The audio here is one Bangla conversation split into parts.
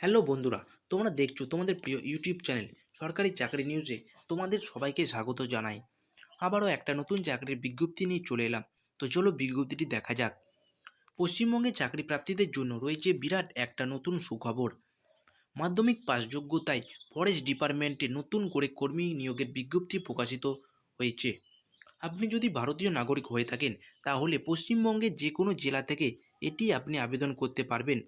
হ্যালো বন্ধুরা, তোমরা দেখছো তোমাদের প্রিয় ইউটিউব চ্যানেল সরকারি চাকরি নিউজে। তোমাদের সবাইকে স্বাগত জানাই। আবারও একটা নতুন চাকরির বিজ্ঞপ্তি নিয়ে চলে এলাম। তো চলো বিজ্ঞপ্তিটি দেখা যাক। পশ্চিমবঙ্গে চাকরি প্রাপ্তিদের জন্য রয়েছে বিরাট একটা নতুন সুখবর। মাধ্যমিক পাস যোগ্যতায় ফরেস্ট ডিপার্টমেন্টে নতুন করে কর্মী নিয়োগের বিজ্ঞপ্তি প্রকাশিত হয়েছে। আপনি যদি ভারতীয় নাগরিক হয়ে থাকেন তাহলে পশ্চিমবঙ্গের যে কোনো জেলা থেকে এটি আপনি আবেদন করতে পারবেন।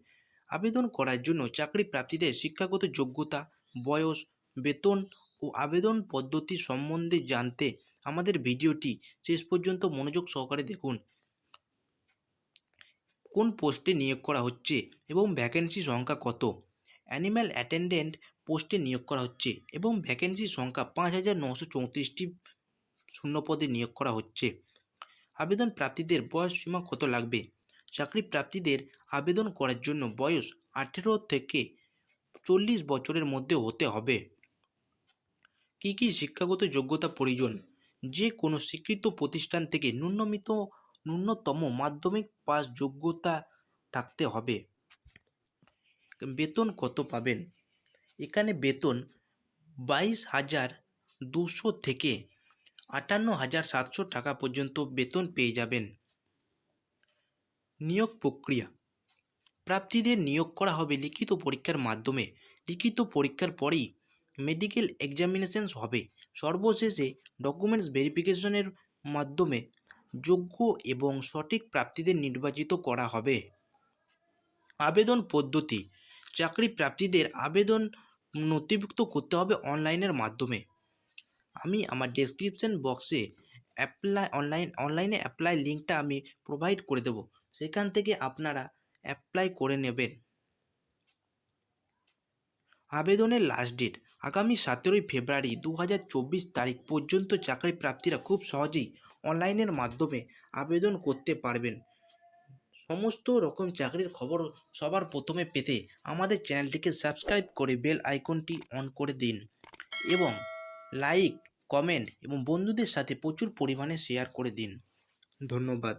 আবেদন করার জন্য চাকরি প্রাপ্তিদের শিক্ষাগত যোগ্যতা, বয়স, বেতন ও আবেদন পদ্ধতি সম্বন্ধে জানতে আমাদের ভিডিওটি শেষ পর্যন্ত মনোযোগ সহকারে দেখুন। কোন পোস্টে নিয়োগ করা হচ্ছে এবং ভ্যাকেন্সি সংখ্যা কত? অ্যানিম্যাল অ্যাটেন্ডেন্ট পোস্টে নিয়োগ করা হচ্ছে এবং ভ্যাকেন্সি সংখ্যা 5,934টি শূন্যপদে নিয়োগ করা হচ্ছে। আবেদন প্রার্থীদের বয়স সীমা কত লাগবে? চাকরি প্রার্থীদের আবেদন করার জন্য বয়স 18 থেকে 40 বছরের মধ্যে হতে হবে। কী কী শিক্ষাগত যোগ্যতা প্রয়োজন? যে কোনো স্বীকৃত প্রতিষ্ঠান থেকে ন্যূনতম মাধ্যমিক পাস যোগ্যতা থাকতে হবে। বেতন কত পাবেন? এখানে বেতন 22,200 থেকে 58,700 টাকা পর্যন্ত বেতন পেয়ে যাবেন। নিয়োগ প্রক্রিয়া: প্রার্থীদের নিয়োগ করা হবে লিখিত পরীক্ষার মাধ্যমে। লিখিত পরীক্ষার পরেই মেডিকেল এক্সামিনেশনস হবে। সর্বশেষে ডকুমেন্টস ভেরিফিকেশনের মাধ্যমে যোগ্য এবং সঠিক প্রার্থীদের নির্বাচিত করা হবে। আবেদন পদ্ধতি: চাকরি প্রার্থীদের আবেদন নথিভুক্ত করতে হবে অনলাইনের মাধ্যমে। আমি আমার ডেসক্রিপশন বক্সে অনলাইনে অ্যাপ্লাই লিঙ্কটা আমি প্রোভাইড করে দেবো, সেখান থেকে আপনারা অ্যাপ্লাই করে নেবেন। আবেদনের লাস্ট ডেট আগামী 17 ফেব্রুয়ারি 2024 তারিখ পর্যন্ত চাকরি প্রার্থীরা খুব সহজেই অনলাইনের মাধ্যমে আবেদন করতে পারবেন। সমস্ত রকম চাকরির খবর সবার প্রথমে পেতে আমাদের চ্যানেলটিকে সাবস্ক্রাইব করে বেল আইকনটি অন করে দিন এবং লাইক, কমেন্ট এবং বন্ধুদের সাথে প্রচুর পরিমাণে শেয়ার করে দিন। ধন্যবাদ।